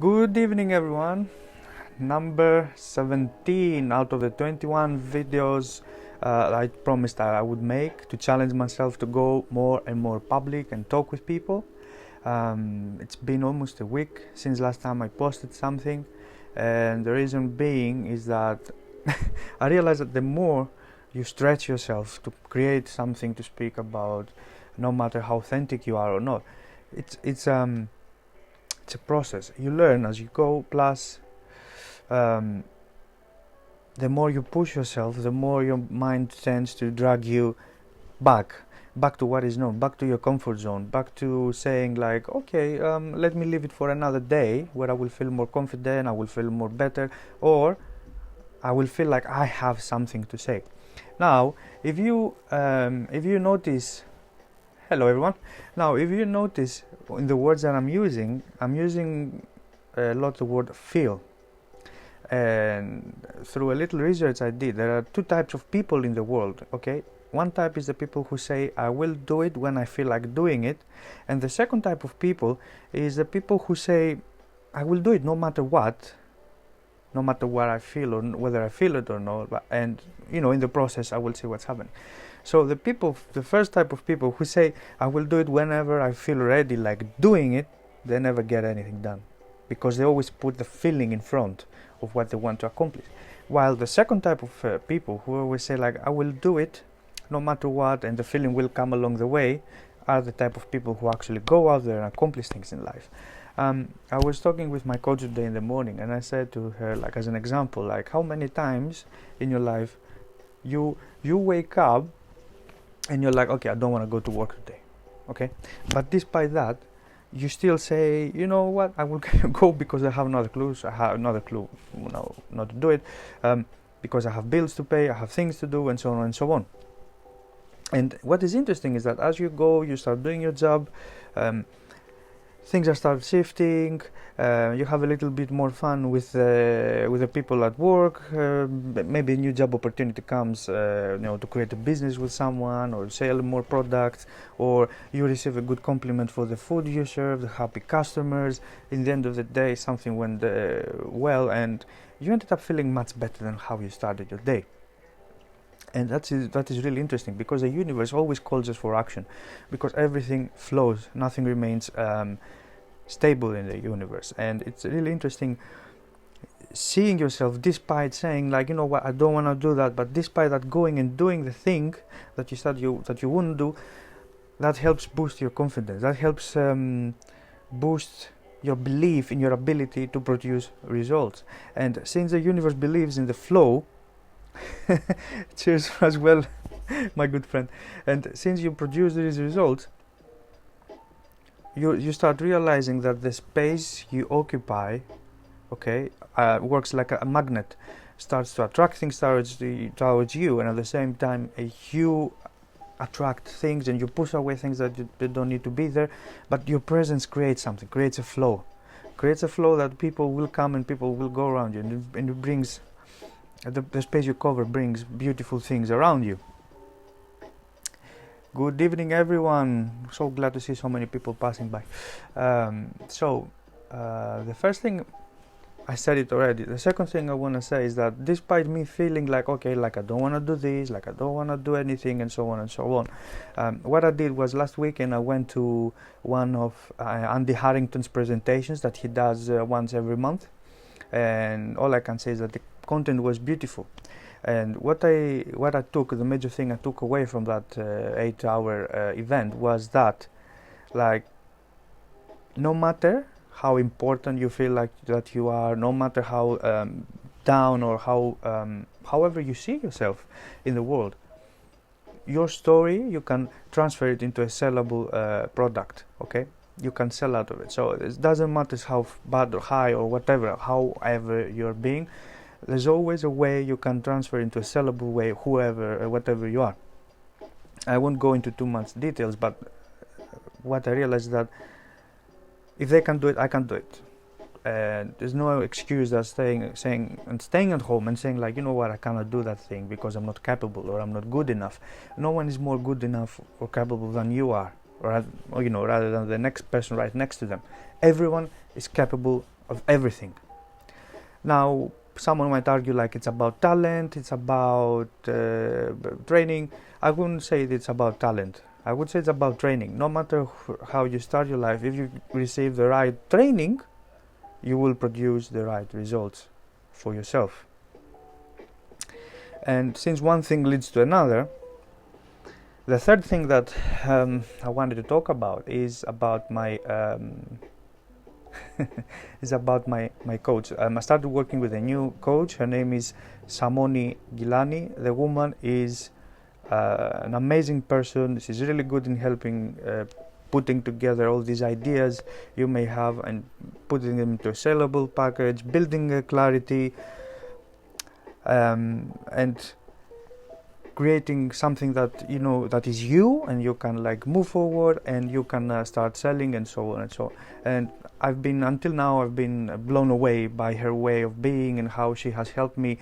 Good evening, everyone. Number 17 out of the 21 videos I promised that I would make to challenge myself to go more and more public and talk with people. It's been almost a week since last time I posted something, and the reason being is that I realized that the more you stretch yourself to create something to speak about, no matter how authentic you are or not, it's a process. You learn as you go, plus the more you push yourself, the more your mind tends to drag you back to what is known, back to your comfort zone, back to saying like, okay, let me leave it for another day where I will feel more confident, I will feel more better, or I will feel like I have something to say. Now, if you notice, hello everyone. Now, if you notice in the words that I'm using a lot the word feel. And through a little research I did, there are two types of people in the world, okay? One type is the people who say, I will do it when I feel like doing it. And the second type of people is the people who say, I will do it no matter what I feel, or whether I feel it or not. And, in the process, I will see what's happening. So the first type of people who say, I will do it whenever I feel ready, like doing it, they never get anything done, because they always put the feeling in front of what they want to accomplish. While the second type of people who always say like, I will do it no matter what, and the feeling will come along the way, are the type of people who actually go out there and accomplish things in life. I was talking with my coach today in the morning, and I said to her, like, as an example, like, how many times in your life you wake up and you're like, okay, I don't want to go to work today, okay? But despite that, you still say, you know what, I will go because I have another clue, not to do it, because I have bills to pay, I have things to do, and so on and so on. And what is interesting is that as you go, you start doing your job, things are start shifting, you have a little bit more fun with the people at work, maybe a new job opportunity comes, to create a business with someone or sell more products, or you receive a good compliment for the food you serve, the happy customers. In the end of the day, something went well, and you ended up feeling much better than how you started your day. And that is really interesting, because the universe always calls us for action, because everything flows, nothing remains stable in the universe. And it's really interesting seeing yourself, despite saying like, you know what, I don't want to do that, but despite that, going and doing the thing that you said that you wouldn't do, that helps boost your confidence, that helps boost your belief in your ability to produce results. And since the universe believes in the flow, cheers as well, my good friend, and since you produce these results, you start realizing that the space you occupy, okay, works like a magnet, starts to attract things towards you, and at the same time you attract things and you push away things that they don't need to be there. But your presence creates something, creates a flow that people will come and people will go around you, and it brings the space you cover brings beautiful things around you. Good evening, everyone. So glad to see so many people passing by. The first thing, I said it already. The second thing I want to say is that despite me feeling like, okay, like I don't want to do this, like I don't want to do anything, and so on and so on, what I did was last weekend I went to one of Andy Harrington's presentations that he does once every month, and all I can say is that the content was beautiful. And what I took, the major thing I took away from that 8-hour event was that, like, no matter how important you feel like that you are, no matter how down or how however you see yourself in the world, your story, you can transfer it into a sellable product, okay? You can sell out of it. So it doesn't matter how bad or high or whatever, however you're being, there's always a way you can transfer into a sellable way, whatever you are. I won't go into too much details, but what I realized is that if they can do it, I can do it. And there's no excuse that staying at home and saying like, you know what, I cannot do that thing because I'm not capable or I'm not good enough. No one is more good enough or capable than you are, or rather than the next person right next to them. Everyone is capable of everything. Now, someone might argue like it's about talent, it's about training. I wouldn't say it's about talent. I would say it's about training. No matter how you start your life, if you receive the right training, you will produce the right results for yourself. And since one thing leads to another, the third thing that I wanted to talk about is about my my coach. I started working with a new coach. Her name is Samoni Gilani. The woman is an amazing person. She's really good in helping putting together all these ideas you may have and putting them into a sellable package, building a clarity, and creating something that you know that is you, and you can like move forward and you can start selling and so on and so on. And until now I've been blown away by her way of being and how she has helped me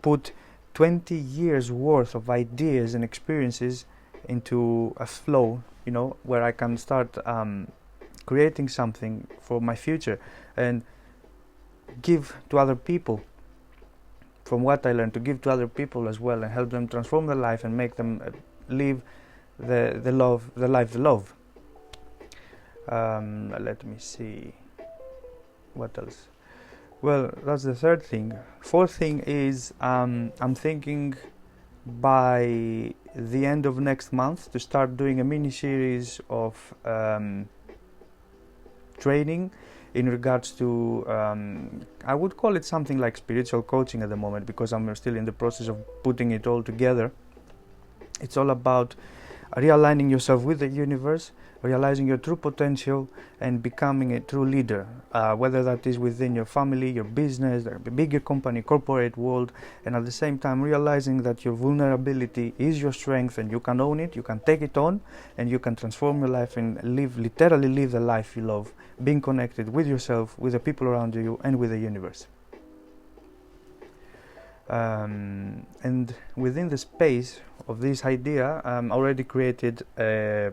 put 20 years worth of ideas and experiences into a flow, you know, where I can start creating something for my future and give to other people from what I learned, to give to other people as well and help them transform their life and make them live the life they love. Let me see what else. Well, that's the third thing. Fourth thing is I'm thinking by the end of next month to start doing a mini series of training in regards to I would call it something like spiritual coaching at the moment, because I'm still in the process of putting it all together. It's all about realigning yourself with the universe, realizing your true potential and becoming a true leader, whether that is within your family, your business, the bigger company, corporate world, and at the same time realizing that your vulnerability is your strength and you can own it, you can take it on, and you can transform your life and literally live the life you love, being connected with yourself, with the people around you, and with the universe. And within the space of this idea, I already created a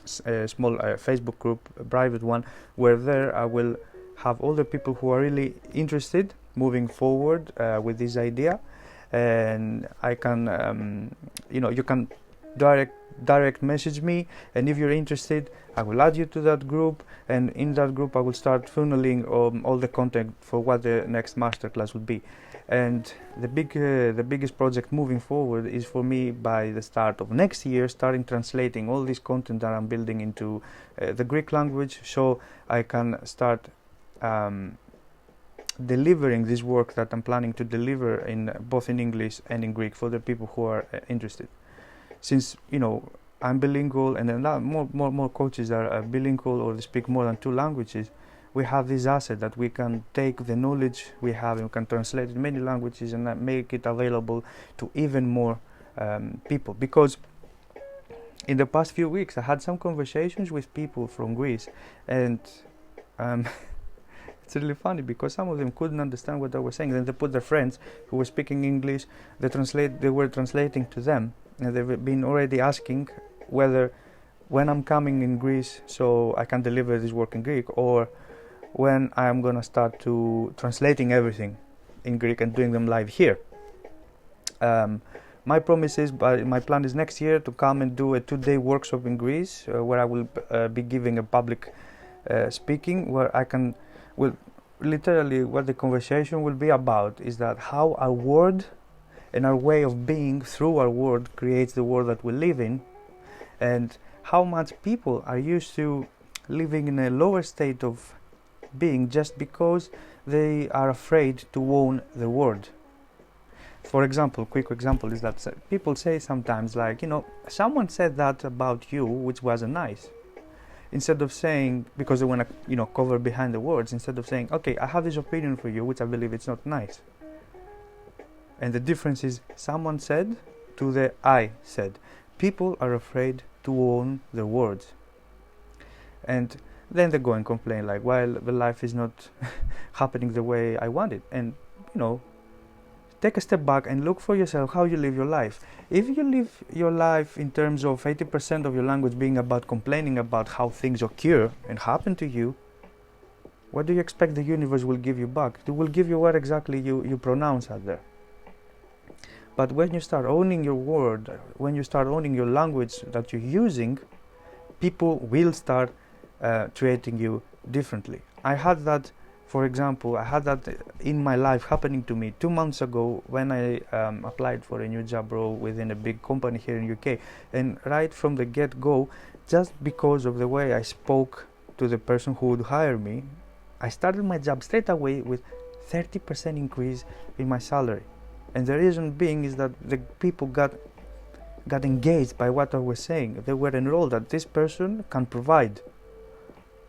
small Facebook group, a private one, where there I will have all the people who are really interested moving forward with this idea, and I can, you can direct message me, and if you're interested, I will add you to that group, and in that group I will start funneling all the content for what the next masterclass will be. And the biggest project moving forward is for me by the start of next year, starting translating all this content that I'm building into the Greek language, so I can start delivering this work that I'm planning to deliver in both in English and in Greek for the people who are interested. Since I'm bilingual, and then more coaches are bilingual or they speak more than 2 languages, we have this asset that we can take the knowledge we have and we can translate it in many languages and make it available to even more people. Because in the past few weeks I had some conversations with people from Greece, and it's really funny because some of them couldn't understand what I was saying. Then they put their friends who were speaking English, they were translating to them, and they've been already asking whether when I'm coming in Greece so I can deliver this work in Greek, or when I'm gonna start to translating everything in Greek and doing them live here. My promise is, my plan is next year to come and do a 2-day workshop in Greece, where I will be giving a public speaking, where literally what the conversation will be about is that how our word and our way of being through our word creates the world that we live in, and how much people are used to living in a lower state of being just because they are afraid to own the word. For example, quick example is that people say sometimes like, someone said that about you which wasn't nice. Instead of saying, because they want to cover behind the words, instead of saying, okay, I have this opinion for you which I believe it's not nice. And the difference is someone said to the I said. People are afraid to own their words. And then they go and complain like, well, the life is not happening the way I want it. And take a step back and look for yourself how you live your life. If you live your life in terms of 80% of your language being about complaining about how things occur and happen to you, What do you expect the universe will give you back? It will give you what exactly you pronounce out there. But when you start owning your word, when you start owning your language that you're using, people will start treating you differently. I had that, for example, I had that in my life happening to me 2 months ago when I applied for a new job role within a big company here in UK. And right from the get-go, just because of the way I spoke to the person who would hire me, I started my job straight away with 30% increase in my salary. And the reason being is that the people got engaged by what I was saying. They were enrolled that this person can provide.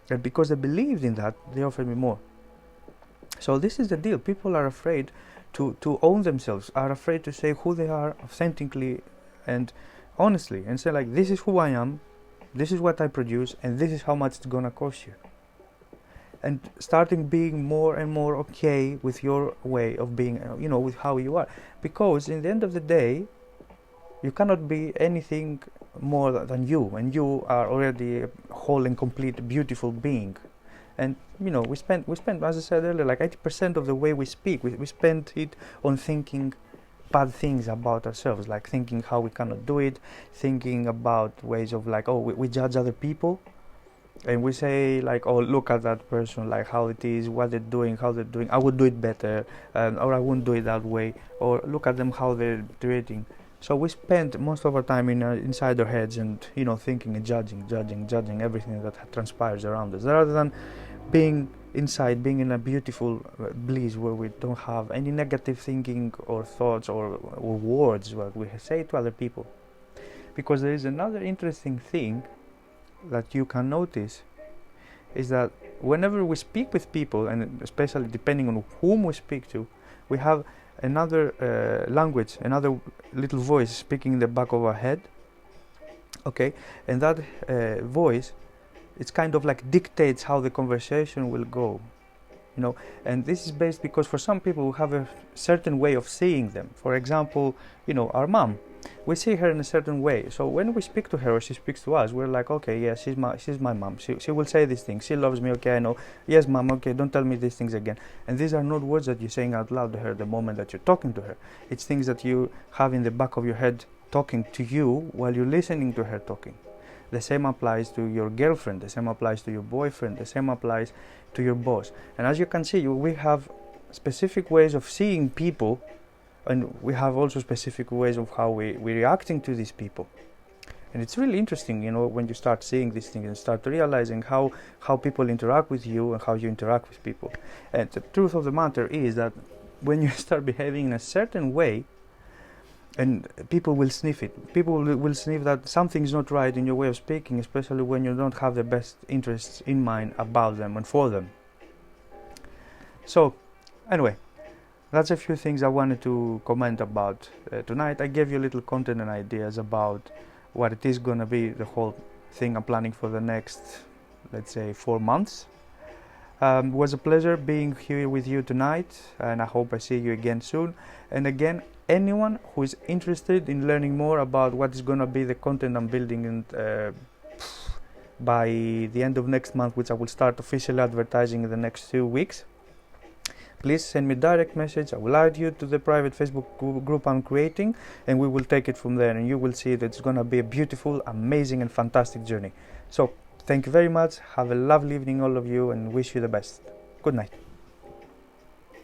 And because they believed in that, they offered me more. So this is the deal. People are afraid to own themselves, are afraid to say who they are authentically and honestly, and say like, this is who I am, this is what I produce, and this is how much it's gonna cost you. And starting being more and more okay with your way of being, with how you are. Because in the end of the day, you cannot be anything more than you, and you are already a whole and complete beautiful being. And we spend, as I said earlier, like 80% of the way we speak, we spend it on thinking bad things about ourselves, like thinking how we cannot do it, thinking about ways of like, we judge other people. And we say like, oh, look at that person, like how it is, what they're doing, how they're doing, I would do it better, or I wouldn't do it that way, or look at them, how they're treating. So we spend most of our time inside our heads and thinking and judging everything that transpires around us, rather than being inside, being in a beautiful bliss where we don't have any negative thinking or thoughts or words what we say to other people. Because there is another interesting thing that you can notice, is that whenever we speak with people, and especially depending on whom we speak to, we have another language, another little voice speaking in the back of our head, okay, and that voice, it's kind of like dictates how the conversation will go, and this is based because for some people we have a certain way of seeing them. For example, our mom, we see her in a certain way, so when we speak to her or she speaks to us, we're like, okay, yeah, she's my mom, she will say these things, she loves me, okay, I know, yes mom, okay, don't tell me these things again. And these are not words that you're saying out loud to her the moment that you're talking to her. It's things that you have in the back of your head talking to you while you're listening to her talking. The same applies to your girlfriend, the same applies to your boyfriend, the same applies to your boss. And as you can see, we have specific ways of seeing people, and we have also specific ways of how we're reacting to these people. And it's really interesting, when you start seeing these things and start realizing how people interact with you and how you interact with people. And the truth of the matter is that when you start behaving in a certain way, and people will sniff it. People will sniff that something's not right in your way of speaking, especially when you don't have the best interests in mind about them and for them. So, anyway, that's a few things I wanted to comment about tonight. I gave you a little content and ideas about what it is going to be, the whole thing I'm planning for the next, let's say, 4 months. It was a pleasure being here with you tonight, and I hope I see you again soon. And again, anyone who is interested in learning more about what is going to be the content I'm building, and by the end of next month, which I will start officially advertising in the next 2 weeks, please send me a direct message. I will add you to the private Facebook group I'm creating, and we will take it from there, and you will see that it's going to be a beautiful, amazing and fantastic journey. So thank you very much. Have a lovely evening all of you, and wish you the best. Good night.